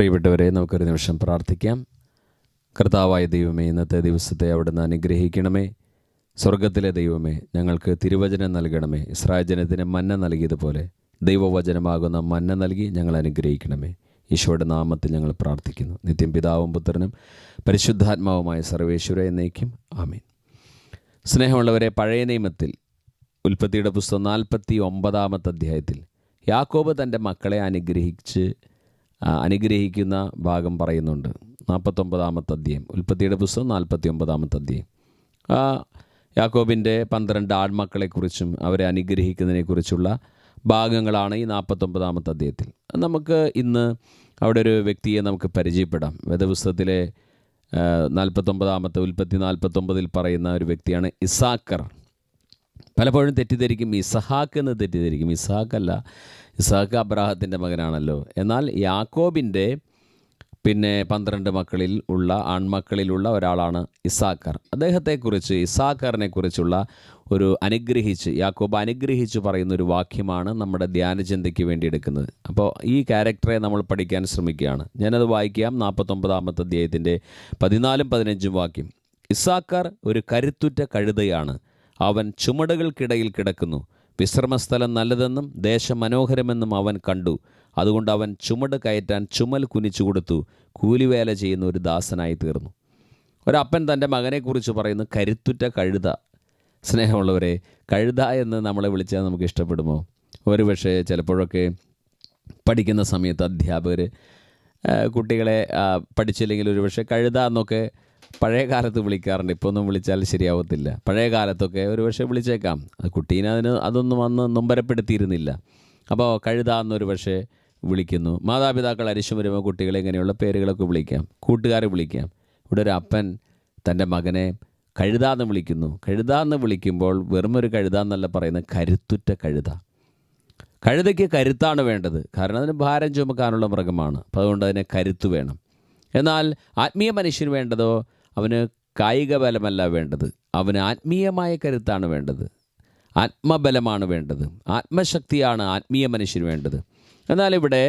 പ്രിയപ്പെട്ടവരെ, നമുക്കൊരു നിമിഷം പ്രാർത്ഥിക്കാം. കർത്താവായ ദൈവമേ, ഇന്നത്തെ ദിവസത്തെ അവിടുന്ന് അനുഗ്രഹിക്കണമേ. സ്വർഗത്തിലെ ദൈവമേ, ഞങ്ങൾക്ക് തിരുവചനം നൽകണമേ. ഇസ്രായേൽ ജനത്തിന് മന്ന നൽകിയതുപോലെ ദൈവവചനമാകുന്ന മന്ന നൽകി ഞങ്ങൾ അനുഗ്രഹിക്കണമേ. ഈശോയുടെ നാമത്തിൽ ഞങ്ങൾ പ്രാർത്ഥിക്കുന്നു. നിത്യം പിതാവും പുത്രനും പരിശുദ്ധാത്മാവുമായ സർവേശ്വര എന്നേക്കും ആമേൻ. സ്നേഹമുള്ളവരെ, പഴയ നിയമത്തിൽ ഉൽപ്പത്തിയുടെ പുസ്തകം 49 അധ്യായത്തിൽ യാക്കോബ് തൻ്റെ മക്കളെ അനുഗ്രഹിക്കുന്ന ഭാഗം പറയുന്നുണ്ട്. 49 അധ്യായം, ഉൽപ്പത്തിയുടെ പുസ്തകം 49 അധ്യായം. യാക്കോബിൻ്റെ 12 ആൺമക്കളെക്കുറിച്ചും അവരെ അനുഗ്രഹിക്കുന്നതിനെക്കുറിച്ചുള്ള ഭാഗങ്ങളാണ് ഈ 49 അധ്യായത്തിൽ. നമുക്ക് ഇന്ന് അവിടെ ഒരു വ്യക്തിയെ നമുക്ക് പരിചയപ്പെടാം. വേദപുസ്തകത്തിലെ 49 ഉൽപ്പത്തി 49 പറയുന്ന ഒരു വ്യക്തിയാണ് ഇസാക്കർ. പലപ്പോഴും തെറ്റിദ്ധരിക്കും, ഇസഹാക്ക് എന്ന് തെറ്റിദ്ധരിക്കും. ഇസഹാക്കല്ല, ഇസഹാക്ക് അബ്രാഹത്തിൻ്റെ മകനാണല്ലോ. എന്നാൽ യാക്കോബിൻ്റെ 12 ആൺമക്കളിലുള്ള ഒരാളാണ് ഇസാക്കർ. ഇസാക്കറിനെ കുറിച്ചുള്ള ഒരു യാക്കോബ് അനുഗ്രഹിച്ച് പറയുന്ന ഒരു വാക്യമാണ് നമ്മുടെ ധ്യാനചിന്തയ്ക്ക് വേണ്ടി എടുക്കുന്നത്. അപ്പോൾ ഈ ക്യാരക്ടറെ നമ്മൾ പഠിക്കാൻ ശ്രമിക്കുകയാണ്. ഞാനത് വായിക്കാം. 49 അധ്യായത്തിൻ്റെ 14-15 വാക്യം. ഇസാക്കർ ഒരു കരുത്തുറ്റ കഴുതയാണ്. അവൻ ചുമടുകൾക്കിടയിൽ കിടക്കുന്നു. വിശ്രമസ്ഥലം നല്ലതെന്നും ദേശം മനോഹരമെന്നും അവൻ കണ്ടു. അതുകൊണ്ട് അവൻ ചുമട് കയറ്റാൻ ചുമൽ കുനിച്ചു കൊടുത്തു. കൂലിവേല ചെയ്യുന്ന ഒരു ദാസനായി തീർന്നു. ഒരപ്പൻ തൻ്റെ മകനെക്കുറിച്ച് പറയുന്നു, കരുത്തുറ്റ കഴുത. സ്നേഹമുള്ളവരെ, കഴുത എന്ന് നമ്മളെ വിളിച്ചാൽ നമുക്ക് ഇഷ്ടപ്പെടുമോ? ഒരുപക്ഷെ ചിലപ്പോഴൊക്കെ പഠിക്കുന്ന സമയത്ത് അധ്യാപകർ കുട്ടികളെ പഠിച്ചില്ലെങ്കിൽ ഒരുപക്ഷെ കഴുത എന്നൊക്കെ പഴയ കാലത്ത് വിളിക്കാറുണ്ട്. ഇപ്പോൾ ഒന്നും വിളിച്ചാൽ ശരിയാവത്തില്ല. പഴയ കാലത്തൊക്കെ ഒരുപക്ഷെ വിളിച്ചേക്കാം. കുട്ടീനെ അതൊന്നും അന്ന് നൊമ്പരപ്പെടുത്തിയിരുന്നില്ല. അപ്പോൾ കഴുത എന്നൊരു പക്ഷേ വിളിക്കുന്നു. മാതാപിതാക്കൾ അരിശം വരുമ്പോൾ കുട്ടികളെ ഇങ്ങനെയുള്ള പേരുകളൊക്കെ വിളിക്കാം, കൂട്ടുകാരെ വിളിക്കാം. ഇവിടെ ഒരു അപ്പൻ തൻ്റെ മകനെ കഴുത എന്ന് വിളിക്കുന്നു. കഴുത എന്ന് വിളിക്കുമ്പോൾ വെറും ഒരു കഴുത എന്നല്ല പറയുന്നത്, കരുത്തുറ്റ കഴുത. കഴുതയ്ക്ക് കരുത്താണ് വേണ്ടത്, കാരണം അതിന് ഭാരം ചുമക്കാനുള്ള മൃഗമാണ്. അപ്പോൾ അതുകൊണ്ട് അതിന് കരുത്ത് വേണം. എന്നാൽ ആത്മീയ മനുഷ്യന് വേണ്ടതോ അവന് കായിക ബലമല്ല വേണ്ടത്, അവന് ആത്മീയമായ കരുത്താണ് വേണ്ടത്, ആത്മബലമാണ് വേണ്ടത്, ആത്മശക്തിയാണ് ആത്മീയ മനുഷ്യന് വേണ്ടത്. എന്നാൽ ഇവിടെ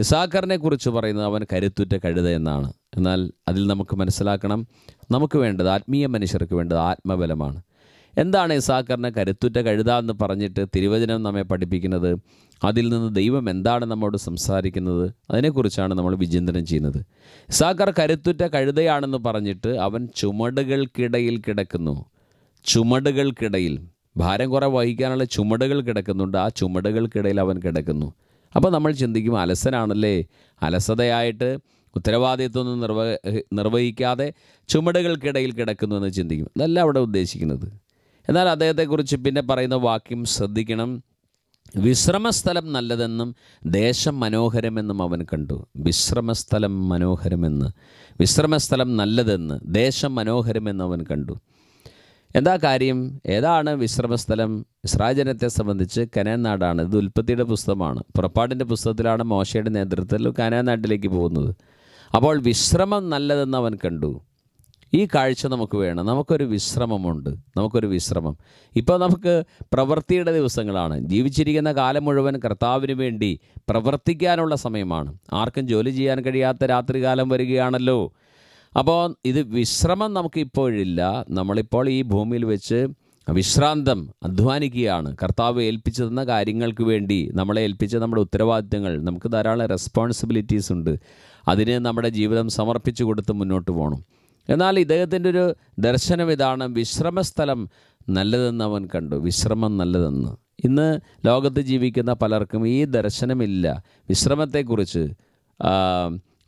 ഇസാക്കറിനെ കുറിച്ച് പറയുന്നത് അവൻ കരുത്തുറ്റ കഴുത എന്നാണ്. എന്നാൽ അതിൽ നമുക്ക് മനസ്സിലാക്കണം, നമുക്ക് വേണ്ടത്, ആത്മീയ മനുഷ്യർക്ക് വേണ്ടത് ആത്മബലമാണ്. എന്താണ് ഇസാക്കറിനെ കരുത്തുറ്റ കഴുത എന്ന് പറഞ്ഞിട്ട് തിരുവചനം നമ്മെ പഠിപ്പിക്കുന്നത്? അതിൽ നിന്ന് ദൈവം എന്താണ് നമ്മോട് സംസാരിക്കുന്നത്? അതിനെക്കുറിച്ചാണ് നമ്മൾ വിചിന്തനം ചെയ്യുന്നത്. ഇസാക്കർ കരുത്തുറ്റ കഴുതയാണെന്ന് പറഞ്ഞിട്ട് അവൻ ചുമടുകൾക്കിടയിൽ കിടക്കുന്നു. ചുമടുകൾക്കിടയിൽ ഭാരം കുറേ വഹിക്കാനുള്ള ചുമടുകൾ കിടക്കുന്നുണ്ട്. ആ ചുമടുകൾക്കിടയിൽ അവൻ കിടക്കുന്നു. അപ്പോൾ നമ്മൾ ചിന്തിക്കും, അലസനാണല്ലേ, അലസതയായിട്ട് ഉത്തരവാദിത്വമൊന്നും നിർവഹിക്കാതെ ചുമടുകൾക്കിടയിൽ കിടക്കുന്നു എന്ന് ചിന്തിക്കും. അതല്ല അവിടെ ഉദ്ദേശിക്കുന്നത്. എന്നാൽ അദ്ദേഹത്തെക്കുറിച്ച് പിന്നെ പറയുന്ന വാക്യം ശ്രദ്ധിക്കണം. വിശ്രമസ്ഥലം നല്ലതെന്നും ദേശം മനോഹരമെന്നും അവൻ കണ്ടു. വിശ്രമസ്ഥലം നല്ലതെന്ന്, ദേശം മനോഹരമെന്ന് അവൻ കണ്ടു. എന്താ കാര്യം? ഏതാണ് വിശ്രമസ്ഥലം? ഇസ്രായേൽ ജനത്തെ സംബന്ധിച്ച് കനാൻ നാടാണ്. ഇത് ഉൽപ്പത്തിയുടെ പുസ്തകമാണ്. പുറപ്പാടിൻ്റെ പുസ്തകത്തിലാണ് മോശയുടെ നേതൃത്വത്തിൽ കനാൻ നാട്ടിലേക്ക് പോകുന്നത്. അപ്പോൾ വിശ്രമം നല്ലതെന്ന് അവൻ കണ്ടു. ഈ കാഴ്ച നമുക്ക് വേണം. നമുക്കൊരു വിശ്രമമുണ്ട്, നമുക്കൊരു വിശ്രമം. ഇപ്പോൾ നമുക്ക് പ്രവൃത്തിയുടെ ദിവസങ്ങളാണ്. ജീവിച്ചിരിക്കുന്ന കാലം മുഴുവൻ കർത്താവിന് വേണ്ടി പ്രവർത്തിക്കാനുള്ള സമയമാണ്. ആർക്കും ജോലി ചെയ്യാൻ കഴിയാത്ത രാത്രികാലം വരികയാണല്ലോ. അപ്പോൾ ഇത് വിശ്രമം നമുക്കിപ്പോഴില്ല. നമ്മളിപ്പോൾ ഈ ഭൂമിയിൽ വെച്ച് വിശ്രാന്തം അധ്വാനിക്കുകയാണ്. കർത്താവ് ഏൽപ്പിച്ചു തന്ന കാര്യങ്ങൾക്ക് വേണ്ടി നമ്മളെ ഏൽപ്പിച്ച നമ്മുടെ ഉത്തരവാദിത്തങ്ങൾ, നമുക്ക് ധാരാളം റെസ്പോൺസിബിലിറ്റീസ് ഉണ്ട്. അതിന് നമ്മുടെ ജീവിതം സമർപ്പിച്ചു കൊടുത്ത് മുന്നോട്ട് പോകണം. എന്നാൽ ഇദ്ദേഹത്തിൻ്റെ ഒരു ദർശനം ഇതാണ്, വിശ്രമസ്ഥലം നല്ലതെന്ന് അവൻ കണ്ടു. വിശ്രമം നല്ലതെന്ന്. ഇന്ന് ലോകത്ത് ജീവിക്കുന്ന പലർക്കും ഈ ദർശനമില്ല. വിശ്രമത്തെക്കുറിച്ച്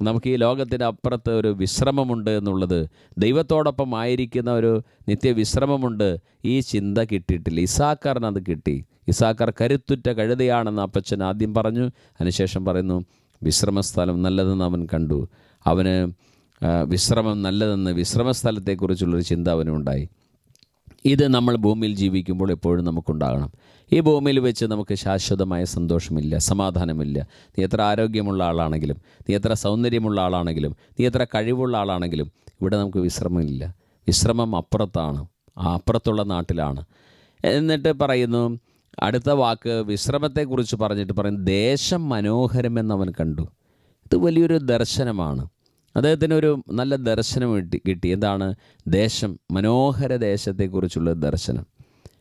നമുക്ക് ഈ ലോകത്തിൻ്റെ അപ്പുറത്ത് ഒരു വിശ്രമമുണ്ട് എന്നുള്ളത്, ദൈവത്തോടൊപ്പം ആയിരിക്കുന്ന ഒരു നിത്യവിശ്രമമുണ്ട്, ഈ ചിന്ത കിട്ടിയിട്ടില്ല. ഇസാക്കറിന് അത് കിട്ടി. ഇസാക്കർ കരുത്തുറ്റ കഴുതയാണെന്ന് അപ്പച്ചൻ ആദ്യം പറഞ്ഞു. അതിനുശേഷം പറയുന്നു വിശ്രമസ്ഥലം നല്ലതെന്ന് അവൻ കണ്ടു. അവന് വിശ്രമം നല്ലതെന്ന്, വിശ്രമസ്ഥലത്തെക്കുറിച്ചുള്ളൊരു ചിന്ത അവനുണ്ടായി. ഇത് നമ്മൾ ഭൂമിയിൽ ജീവിക്കുമ്പോൾ എപ്പോഴും നമുക്കുണ്ടാകണം. ഈ ഭൂമിയിൽ വെച്ച് നമുക്ക് ശാശ്വതമായ സന്തോഷമില്ല, സമാധാനമില്ല. നീ എത്ര ആരോഗ്യമുള്ള ആളാണെങ്കിലും, നീ എത്ര സൗന്ദര്യമുള്ള ആളാണെങ്കിലും, നീ എത്ര കഴിവുള്ള ആളാണെങ്കിലും, ഇവിടെ നമുക്ക് വിശ്രമമില്ല. വിശ്രമം അപ്പുറത്താണ്, അപ്പുറത്തുള്ള നാട്ടിലാണ്. എന്നിട്ട് പറയുന്നു, അടുത്ത വാക്ക് വിശ്രമത്തെക്കുറിച്ച് പറഞ്ഞിട്ട് പറയും, ദേശം മനോഹരമെന്ന് അവൻ കണ്ടു. ഇത് വലിയൊരു ദർശനമാണ്. അദ്ദേഹത്തിന് ഒരു നല്ല ദർശനം കിട്ടി. എന്താണ്? ദേശം, മനോഹര ദേശത്തെക്കുറിച്ചുള്ള ദർശനം.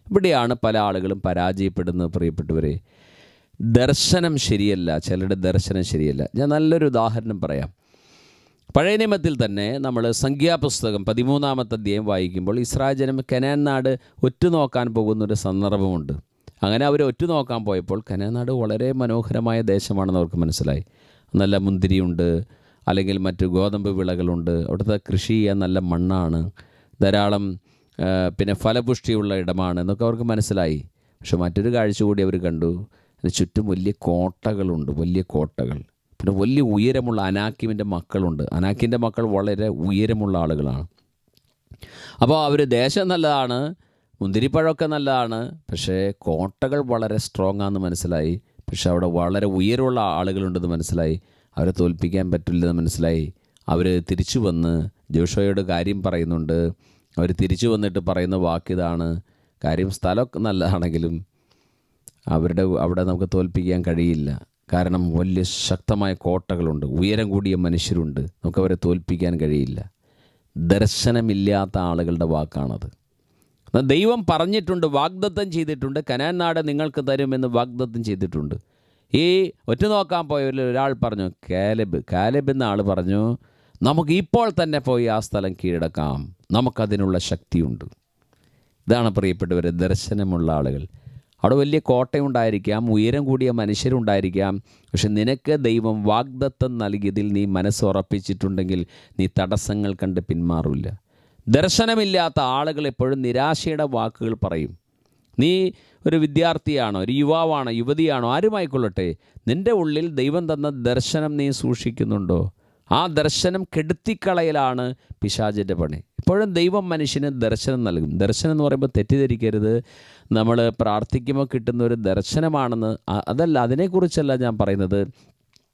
ഇവിടെയാണ് പല ആളുകളും പരാജയപ്പെടുന്നത് പ്രിയപ്പെട്ടവരെ. ദർശനം ശരിയല്ല, ചിലരുടെ ദർശനം ശരിയല്ല. ഞാൻ നല്ലൊരു ഉദാഹരണം പറയാം. പഴയ നിയമത്തിൽ തന്നെ നമ്മൾ സംഖ്യാപുസ്തകം 13-ാമത്തെ അധ്യായം വായിക്കുമ്പോൾ ഇസ്രായേൽ ജനം കനാൻ നാട് ഒറ്റുനോക്കാൻ പോകുന്നൊരു സന്ദർഭമുണ്ട്. അങ്ങനെ അവർ ഒറ്റുനോക്കാൻ പോയപ്പോൾ കനാൻ നാട് വളരെ മനോഹരമായ ദേശമാണെന്ന് അവർക്ക് മനസ്സിലായി. നല്ല മുന്തിരിയുണ്ട്, അല്ലെങ്കിൽ മറ്റ് ഗോതമ്പ് വിളകളുണ്ട്, അവിടുത്തെ കൃഷി ചെയ്യാൻ നല്ല മണ്ണാണ്, ധാരാളം പിന്നെ ഫലപുഷ്ടിയുള്ള ഇടമാണ് എന്നൊക്കെ അവർക്ക് മനസ്സിലായി. പക്ഷെ മറ്റൊരു കാഴ്ച കൂടി അവർ കണ്ടു. അതിന് ചുറ്റും വലിയ കോട്ടകളുണ്ട്, വലിയ കോട്ടകൾ. പിന്നെ വലിയ ഉയരമുള്ള അനാക്കിമിൻ്റെ മക്കളുണ്ട്. അനാക്കിൻ്റെ മക്കൾ വളരെ ഉയരമുള്ള ആളുകളാണ്. അപ്പോൾ അവർ ദേശം നല്ലതാണ്, മുന്തിരിപ്പഴമൊക്കെ നല്ലതാണ്, പക്ഷേ കോട്ടകൾ വളരെ സ്ട്രോങ് ആണെന്ന് മനസ്സിലായി. പക്ഷെ അവിടെ വളരെ ഉയരമുള്ള ആളുകളുണ്ടെന്ന് മനസ്സിലായി. അവരെ തോൽപ്പിക്കാൻ പറ്റില്ലെന്ന് മനസ്സിലായി. അവർ തിരിച്ചു വന്ന് ജോഷുവയോട് കാര്യം പറയുന്നുണ്ട്. അവർ തിരിച്ചു വന്നിട്ട് പറയുന്ന വാക്കിതാണ്, കാര്യം സ്ഥലമൊക്കെ നല്ലതാണെങ്കിലും അവിടെ നമുക്ക് തോൽപ്പിക്കാൻ കഴിയില്ല. കാരണം വലിയ ശക്തമായ കോട്ടകളുണ്ട്, ഉയരം കൂടിയ മനുഷ്യരുണ്ട്, നമുക്കവരെ തോൽപ്പിക്കാൻ കഴിയില്ല. ദർശനമില്ലാത്ത ആളുകളുടെ വാക്കാണത്. ദൈവം പറഞ്ഞിട്ടുണ്ട്, വാഗ്ദത്തം ചെയ്തിട്ടുണ്ട്, കനാൻ നാട് നിങ്ങൾക്ക് തരുമെന്ന് വാഗ്ദത്തം ചെയ്തിട്ടുണ്ട്. ഈ ഒറ്റുനോക്കാൻ പോയവരിൽ ഒരാൾ പറഞ്ഞു, കാലെബ് എന്ന ആൾ പറഞ്ഞു, നമുക്ക് ഇപ്പോൾ തന്നെ പോയി ആ സ്ഥലം കീഴടക്കാം, നമുക്കതിനുള്ള ശക്തിയുണ്ട്. ഇതാണ് പ്രിയപ്പെട്ടവരെ ദർശനമുള്ള ആളുകൾ. അവിടെ വലിയ കോട്ടയുണ്ടായിരിക്കാം, ഉയരം കൂടിയ മനുഷ്യരുണ്ടായിരിക്കാം, പക്ഷെ നിനക്ക് ദൈവം വാഗ്ദത്തം നൽകിയതിൽ നീ മനസ്സുറപ്പിച്ചിട്ടുണ്ടെങ്കിൽ നീ തടസ്സങ്ങൾ കണ്ട് പിന്മാറില്ല. ദർശനമില്ലാത്ത ആളുകൾ എപ്പോഴും നിരാശയുടെ വാക്കുകൾ പറയും. നീ ഒരു വിദ്യാർത്ഥിയാണോ, ഒരു യുവാവാണോ, യുവതിയാണോ, ആരുമായിക്കൊള്ളട്ടെ, നിൻ്റെ ഉള്ളിൽ ദൈവം തന്ന ദർശനം നീ സൂക്ഷിക്കുന്നുണ്ടോ? ആ ദർശനം കെടുത്തിക്കളയലാണ് പിശാചിൻ്റെ പണി. എപ്പോഴും ദൈവം മനുഷ്യന് ദർശനം നൽകും. ദർശനം എന്ന് പറയുമ്പോൾ തെറ്റിദ്ധരിക്കരുത്, നമ്മൾ പ്രാർത്ഥിക്കുമ്പോൾ കിട്ടുന്ന ഒരു ദർശനമാണെന്ന്. അതല്ല, അതിനെക്കുറിച്ചല്ല ഞാൻ പറയുന്നത്.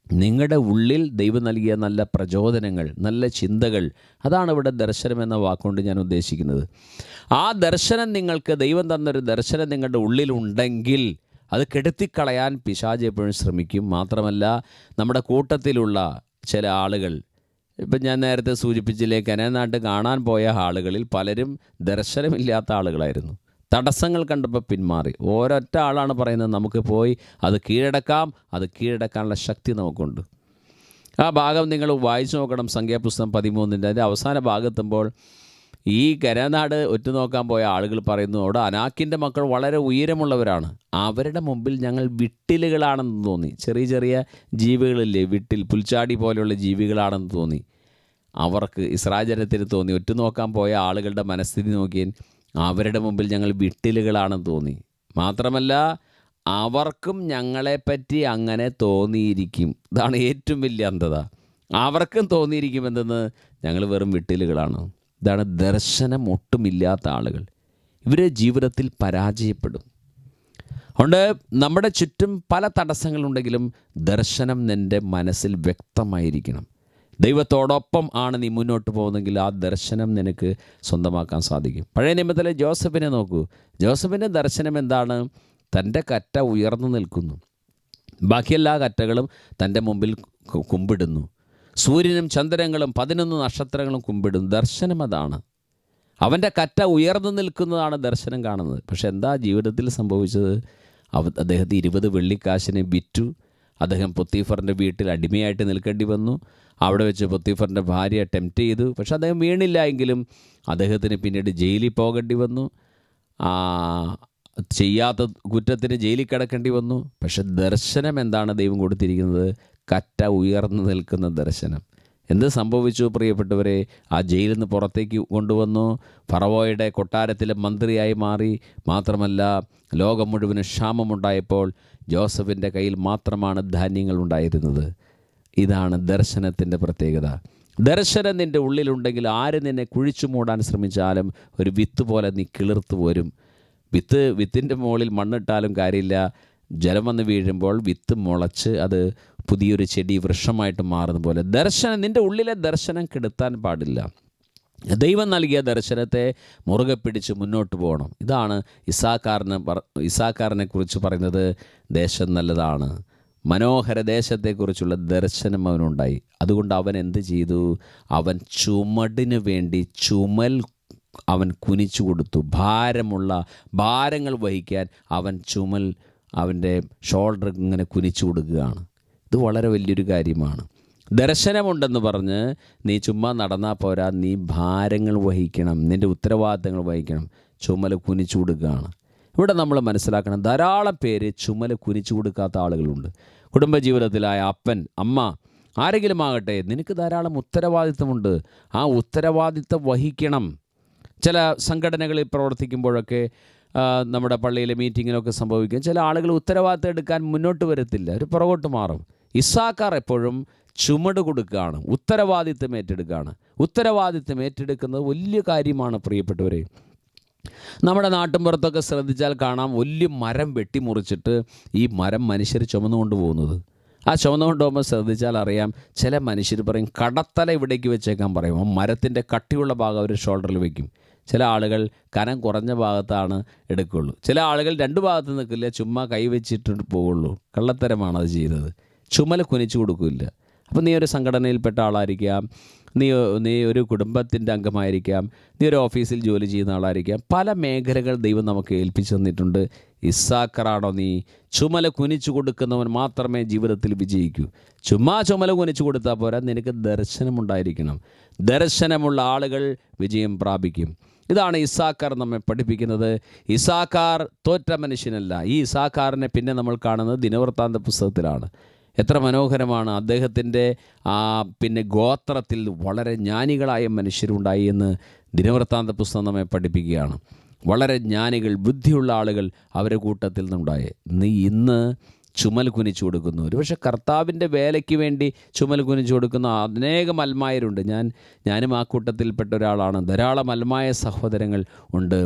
നിങ്ങളുടെ ഉള്ളിൽ ദൈവം നൽകിയ നല്ല പ്രചോദനങ്ങൾ, നല്ല ചിന്തകൾ, അതാണ് ഇവിടെ ദർശനം എന്ന വാക്കുകൊണ്ട് ഞാൻ ഉദ്ദേശിക്കുന്നത്. ആ ദർശനം നിങ്ങൾക്ക് ദൈവം തന്നൊരു ദർശനം നിങ്ങളുടെ ഉള്ളിലുണ്ടെങ്കിൽ അത് കെടുത്തിക്കളയാൻ പിശാച് എപ്പോഴും ശ്രമിക്കും. മാത്രമല്ല, നമ്മുടെ കൂട്ടത്തിലുള്ള ചില ആളുകൾ, ഇപ്പം ഞാൻ നേരത്തെ സൂചിപ്പിച്ചില്ലേ, കനാൻ നാട്ട് കാണാൻ പോയ ആളുകളിൽ പലരും ദർശനമില്ലാത്ത ആളുകളായിരുന്നു. തടസ്സങ്ങൾ കണ്ടപ്പോൾ പിന്മാറി. ഒരൊറ്റ ആളാണ് പറയുന്നത്, നമുക്ക് പോയി അത് കീഴടക്കാം, അത് കീഴടക്കാനുള്ള ശക്തി നമുക്കുണ്ട്. ആ ഭാഗം നിങ്ങൾ വായിച്ചു നോക്കണം. സംഖ്യാപുസ്തകം 13-ൻ്റെ അതിൻ്റെ അവസാന ഭാഗത്തുമ്പോൾ ഈ കനാനാട് ഒറ്റുനോക്കാൻ പോയ ആളുകൾ പറയുന്നു, അവിടെ അനാക്കിൻ്റെ മക്കൾ വളരെ ഉയരമുള്ളവരാണ്, അവരുടെ മുമ്പിൽ ഞങ്ങൾ വിട്ടിലുകളാണെന്ന് തോന്നി. ചെറിയ ചെറിയ ജീവികളില്ലേ, വിട്ടിൽ, പുൽച്ചാടി പോലെയുള്ള ജീവികളാണെന്ന് തോന്നി അവർക്ക്, ഇസ്രായേൽ ജനത്തിന് തോന്നി. ഒറ്റുനോക്കാൻ പോയ ആളുകളുടെ മനസ്ഥിതി നോക്കിയാൽ അവരുടെ മുമ്പിൽ ഞങ്ങൾ വിട്ടിലുകളാണെന്ന് തോന്നി. മാത്രമല്ല, അവർക്കും ഞങ്ങളെപ്പറ്റി അങ്ങനെ തോന്നിയിരിക്കും. ഇതാണ് ഏറ്റവും വലിയ അന്ധത. അവർക്കും തോന്നിയിരിക്കും എന്തെന്ന്, ഞങ്ങൾ വെറും വിട്ടിലുകളാണ്. ഇതാണ് ദർശനം ഒട്ടുമില്ലാത്ത ആളുകൾ. ഇവർ ജീവിതത്തിൽ പരാജയപ്പെടും. അതുകൊണ്ട് നമ്മുടെ ചുറ്റും പല തടസ്സങ്ങളുണ്ടെങ്കിലും ദർശനം നിൻ്റെ മനസ്സിൽ വ്യക്തമായിരിക്കണം. ദൈവത്തോടൊപ്പം ആണ് നീ മുന്നോട്ട് പോകുന്നതെങ്കിൽ ആ ദർശനം നിനക്ക് സ്വന്തമാക്കാൻ സാധിക്കും. പഴയ നിയമത്തിലെ ജോസഫിനെ നോക്കൂ. ജോസഫിൻ്റെ ദർശനം എന്താണ്? തൻ്റെ കറ്റ ഉയർന്നു നിൽക്കുന്നു, ബാക്കിയെല്ലാ കറ്റകളും തൻ്റെ മുമ്പിൽ കുമ്പിടുന്നു. സൂര്യനും ചന്ദ്രങ്ങളും 11 നക്ഷത്രങ്ങളും കുമ്പിടുന്നു. ദർശനം അതാണ്. അവൻ്റെ കറ്റ ഉയർന്നു നിൽക്കുന്നതാണ് ദർശനം കാണുന്നത്. പക്ഷെ എന്താ ജീവിതത്തിൽ സംഭവിച്ചത്? അദ്ദേഹത്തെ 20 വെള്ളിക്കാശിനെ വിറ്റു. അദ്ദേഹം പൊത്തീഫറിൻ്റെ വീട്ടിൽ അടിമയായിട്ട് നിൽക്കേണ്ടി വന്നു. അവിടെ വെച്ച് പൊത്തീഫറിൻ്റെ ഭാര്യയെ ടെംപ്റ്റ് ചെയ്തു. പക്ഷെ അദ്ദേഹം വീണില്ല എങ്കിലും അദ്ദേഹത്തിന് പിന്നീട് ജയിലിൽ പോകേണ്ടി വന്നു. ചെയ്യാത്ത കുറ്റത്തിന് ജയിലിൽ കിടക്കേണ്ടി വന്നു. പക്ഷെ ദർശനം എന്താണ് ദൈവം കൊടുത്തിരിക്കുന്നത്? കറ്റ ഉയർന്നു നിൽക്കുന്ന ദർശനം. എന്ത് സംഭവിച്ചു പ്രിയപ്പെട്ടവരെ? ആ ജയിലിൽ നിന്ന് പുറത്തേക്ക് കൊണ്ടുവന്നു. ഫറവോയുടെ കൊട്ടാരത്തിലെ മന്ത്രിയായി മാറി. മാത്രമല്ല, ലോകം മുഴുവന് ക്ഷാമമുണ്ടായപ്പോൾ ജോസഫിൻ്റെ കയ്യിൽ മാത്രമാണ് ധാന്യങ്ങൾ ഉണ്ടായിരുന്നത്. ഇതാണ് ദർശനത്തിൻ്റെ പ്രത്യേകത. ദർശനം നിൻ്റെ ഉള്ളിലുണ്ടെങ്കിൽ ആര് നിന്നെ കുഴിച്ചു മൂടാൻ ശ്രമിച്ചാലും ഒരു വിത്ത് പോലെ നീ കിളിർത്ത് വരും. വിത്തിൻ്റെ മുകളിൽ മണ്ണിട്ടാലും കാര്യമില്ല. ജലം വന്ന് വീഴുമ്പോൾ വിത്ത് മുളച്ച് അത് പുതിയൊരു ചെടി വൃക്ഷമായിട്ട് മാറുന്ന പോലെ ദർശനം, നിൻ്റെ ഉള്ളിലെ ദർശനം കെടുത്താൻ പാടില്ല. ദൈവം നൽകിയ ദർശനത്തെ മുറുകെ പിടിച്ച് മുന്നോട്ട് പോകണം. ഇതാണ് ഇസാക്കാറിനെ കുറിച്ച് പറയുന്നത്. ദേശം നല്ലതാണ്, മനോഹര ദേശത്തെക്കുറിച്ചുള്ള ദർശനം അവനുണ്ടായി. അതുകൊണ്ട് അവൻ എന്ത് ചെയ്തു? അവൻ ചുമടിന് വേണ്ടി ചുമൽ അവൻ കുനിച്ചു കൊടുത്തു. ഭാരങ്ങൾ വഹിക്കാൻ അവൻ ചുമൽ അവൻ്റെ ഷോൾഡർ ഇങ്ങനെ കുനിച്ചു കൊടുക്കുകയാണ്. ഇത് വളരെ വലിയൊരു കാര്യമാണ്. ദർശനമുണ്ടെന്ന് പറഞ്ഞ് നീ ചുമ്മാ നടന്നാൽ പോരാ, നീ ഭാരങ്ങൾ വഹിക്കണം, നിൻ്റെ ഉത്തരവാദിത്തങ്ങൾ വഹിക്കണം. ചുമൽ കുനിച്ചു കൊടുക്കുകയാണ്. ഇവിടെ നമ്മൾ മനസ്സിലാക്കണം, ധാരാളം പേര് ചുമൽ കുനിച്ചു കൊടുക്കാത്ത ആളുകളുണ്ട്. കുടുംബജീവിതത്തിലായ അപ്പൻ, അമ്മ, ആരെങ്കിലും ആകട്ടെ, നിനക്ക് ധാരാളം ഉത്തരവാദിത്തമുണ്ട്. ആ ഉത്തരവാദിത്തം വഹിക്കണം. ചില സംഘടനകളിൽ പ്രവർത്തിക്കുമ്പോഴൊക്കെ നമ്മുടെ പള്ളിയിലെ മീറ്റിങ്ങിലൊക്കെ സംഭവിക്കും, ചില ആളുകൾ ഉത്തരവാദിത്തം എടുക്കാൻ മുന്നോട്ട് വരത്തില്ല, ഒരു പുറകോട്ട് മാറും. ഇസ്സാക്കാർ എപ്പോഴും ചുമട് കൊടുക്കുകയാണ്, ഉത്തരവാദിത്തം ഏറ്റെടുക്കുകയാണ്. ഉത്തരവാദിത്തം ഏറ്റെടുക്കുന്നത് വലിയ കാര്യമാണ് പ്രിയപ്പെട്ടവരെ. നമ്മുടെ നാട്ടിൻപുറത്തൊക്കെ ശ്രദ്ധിച്ചാൽ കാണാം, വലിയ മരം വെട്ടിമുറിച്ചിട്ട് ഈ മരം മനുഷ്യർ ചുമന്നുകൊണ്ട് പോകുന്നത്. ആ ചുമന്നുകൊണ്ട് പോകുമ്പോൾ ശ്രദ്ധിച്ചാൽ അറിയാം, ചില മനുഷ്യർ പറയും കടത്തല ഇവിടേക്ക് വെച്ചേക്കാൻ പറയും. ആ മരത്തിൻ്റെ കട്ടിയുള്ള ഭാഗം അവർ ഷോൾഡറിൽ വയ്ക്കും. ചില ആളുകൾ കനം കുറഞ്ഞ ഭാഗത്താണ് എടുക്കുകയുള്ളൂ. ചില ആളുകൾ രണ്ട് ഭാഗത്ത് നിൽക്കില്ല, ചുമ്മാ കൈവച്ചിട്ട് പോവുള്ളൂ. കള്ളത്തരമാണ് അത് ചെയ്യുന്നത്. ചുമൽ കുനിച്ചു കൊടുക്കില്ല. അപ്പോൾ നീ ഒരു സംഘടനയിൽപ്പെട്ട ആളായിരിക്കാം, നീ ഒരു കുടുംബത്തിൻ്റെ അംഗമായിരിക്കാം, നീ ഒരു ഓഫീസിൽ ജോലി ചെയ്യുന്ന ആളായിരിക്കാം. പല മേഖലകൾ ദൈവം നമുക്ക് ഏൽപ്പിച്ചു തന്നിട്ടുണ്ട്. ഇസ്സാക്കറാണോ നീ? ചുമല കുനിച്ചു കൊടുക്കുന്നവൻ മാത്രമേ ജീവിതത്തിൽ വിജയിക്കൂ. ചുമ്മാ ചുമല കുനിച്ചു കൊടുത്താൽ പോരാ, നിനക്ക് ദർശനമുണ്ടായിരിക്കണം. ദർശനമുള്ള ആളുകൾ വിജയം പ്രാപിക്കും. ഇതാണ് ഇസ്സാക്കാർ നമ്മെ പഠിപ്പിക്കുന്നത്. ഇസ്സാക്കാർ തോറ്റ മനുഷ്യനല്ല. ഈ ഇസ്സാക്കാറിനെ പിന്നെ നമ്മൾ കാണുന്നത് ദിനവൃത്താന്ത പുസ്തകത്തിലാണ്. എത്ര മനോഹരമാണ്! അദ്ദേഹത്തിൻ്റെ പിന്നെ ഗോത്രത്തിൽ വളരെ ജ്ഞാനികളായ മനുഷ്യരുണ്ടായി എന്ന് ദിനവൃത്താന്ത പുസ്തകം നമ്മെ പഠിപ്പിക്കുകയാണ്. വളരെ ജ്ഞാനികൾ, ബുദ്ധിയുള്ള ആളുകൾ അവരുടെ കൂട്ടത്തിൽ നിന്നുണ്ടായി. നീ ഇന്ന് ചുമൽ കുനിച്ചു കൊടുക്കുന്നു. ഒരുപക്ഷെ കർത്താവിൻ്റെ വേലയ്ക്ക് വേണ്ടി ചുമൽ കുനിച്ചു കൊടുക്കുന്ന അനേകം അൽമായരുണ്ട്. ഞാനും ആ കൂട്ടത്തിൽപ്പെട്ട ഒരാളാണ്. ധാരാളം അൽമായ സഹോദരങ്ങൾ ഉണ്ട്.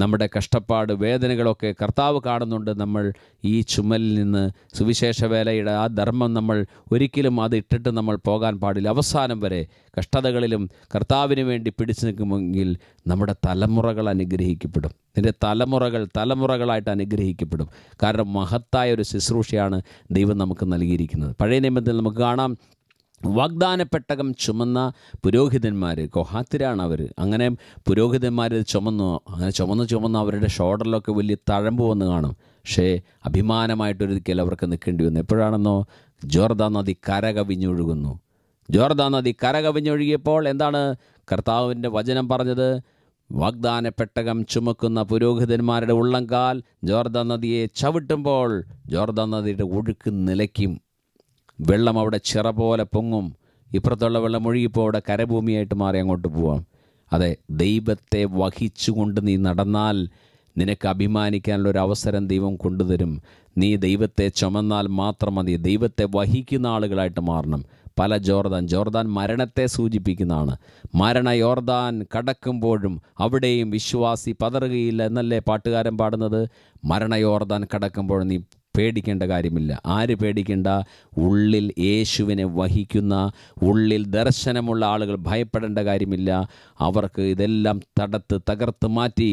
നമ്മുടെ കഷ്ടപ്പാട്, വേദനകളൊക്കെ കർത്താവ് കാണുന്നുണ്ട്. നമ്മൾ ഈ ചുമലിൽ നിന്ന് സുവിശേഷ വേലയുടെ ആ ധർമ്മം നമ്മൾ ഒരിക്കലും അത് ഇട്ടിട്ട് നമ്മൾ പോകാൻ പാടില്ല. അവസാനം വരെ കഷ്ടതകളിലും കർത്താവിന് വേണ്ടി പിടിച്ചു നിൽക്കുമെങ്കിൽ നമ്മുടെ തലമുറകൾ അനുഗ്രഹിക്കപ്പെടും. നിൻ്റെ തലമുറകളായിട്ട് അനുഗ്രഹിക്കപ്പെടും. കാരണം മഹത്തായ ഒരു ശുശ്രൂഷയാണ് ദൈവം നമുക്ക് നൽകിയിരിക്കുന്നത്. പഴയ നിയമത്തിൽ നമുക്ക് കാണാം, വാഗ്ദാനപ്പെട്ടകം ചുമന്ന പുരോഹിതന്മാർ, കൊഹാത്തിരാണ് അവർ. അങ്ങനെ പുരോഹിതന്മാർ ചുമന്ന് അവരുടെ ഷോൾഡറിലൊക്കെ വലിയ തഴമ്പ് വന്ന് കാണും. പക്ഷേ അഭിമാനമായിട്ടൊരിക്കൽ അവർക്ക് നിൽക്കേണ്ടി വന്നു. എപ്പോഴാണെന്നോ? ജോർദാൻ നദി കരകവിഞ്ഞൊഴുകുന്നു. ജോർദാൻ നദി കരകവിഞ്ഞൊഴുകിയപ്പോൾ എന്താണ് കർത്താവിൻ്റെ വചനം പറഞ്ഞത്? വാഗ്ദാനപ്പെട്ടകം ചുമക്കുന്ന പുരോഹിതന്മാരുടെ ഉള്ളംകാൽ ജോർദാൻ നദിയെ ചവിട്ടുമ്പോൾ ജോർദാൻ നദിയുടെ ഒഴുക്ക് നിലയ്ക്കും. വെള്ളം അവിടെ ചിറ പോലെ പൊങ്ങും. ഇപ്പുറത്തുള്ള വെള്ളം ഒഴുകിപ്പോൾ അവിടെ കരഭൂമിയായിട്ട് മാറി അങ്ങോട്ട് പോവാം. അതെ, ദൈവത്തെ വഹിച്ചുകൊണ്ട് നീ നടന്നാൽ നിനക്ക് അഭിമാനിക്കാനുള്ളൊരു അവസരം ദൈവം കൊണ്ടുതരും. നീ ദൈവത്തെ ചുമന്നാൽ മാത്രം മതി. ദൈവത്തെ വഹിക്കുന്ന ആളുകളായിട്ട് മാറണം. പല ജോർദാൻ മരണത്തെ സൂചിപ്പിക്കുന്നതാണ്. യോർദാൻ കടക്കുമ്പോഴും അവിടെയും വിശ്വാസി പതറുകയില്ല എന്നല്ലേ പാട്ടുകാരൻ പാടുന്നത്? യോർദാൻ കടക്കുമ്പോഴും നീ പേടിക്കേണ്ട കാര്യമില്ല. ആര് പേടിക്കേണ്ട? ഉള്ളിൽ യേശുവിനെ വഹിക്കുന്ന, ഉള്ളിൽ ദർശനമുള്ള ആളുകൾ ഭയപ്പെടേണ്ട കാര്യമില്ല. അവർക്ക് ഇതെല്ലാം തകർത്ത് മാറ്റി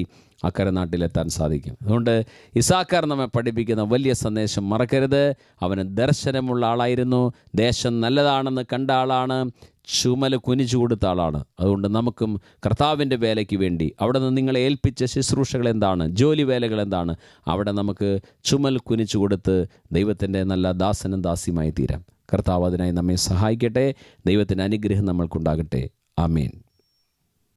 അക്കരെ നാട്ടിലെത്താൻ സാധിക്കും. അതുകൊണ്ട് ഇസ്സാക്കാർ നമ്മെ പഠിപ്പിക്കുന്ന വലിയ സന്ദേശം മറക്കരുത്. അവന് ദർശനമുള്ള ആളായിരുന്നു. ദേശം നല്ലതാണെന്ന് കണ്ട ആളാണ്. ചുമൽ കുനിച്ചു കൊടുത്ത ആളാണ്. അതുകൊണ്ട് നമുക്കും കർത്താവിൻ്റെ വേലയ്ക്ക് വേണ്ടി അവിടെ നിന്ന് നിങ്ങളെ ഏൽപ്പിച്ച ശുശ്രൂഷകൾ എന്താണ്, ജോലി വേലകൾ എന്താണ്, അവിടെ നമുക്ക് ചുമൽ കുനിച്ചു കൊടുത്ത് ദൈവത്തിൻ്റെ നല്ല ദാസനും ദാസിയുമായി തീരാം. കർത്താവ് അതിനായി നമ്മെ സഹായിക്കട്ടെ. ദൈവത്തിൻ്റെ അനുഗ്രഹം നമ്മൾക്കുണ്ടാകട്ടെ. ആമേൻ.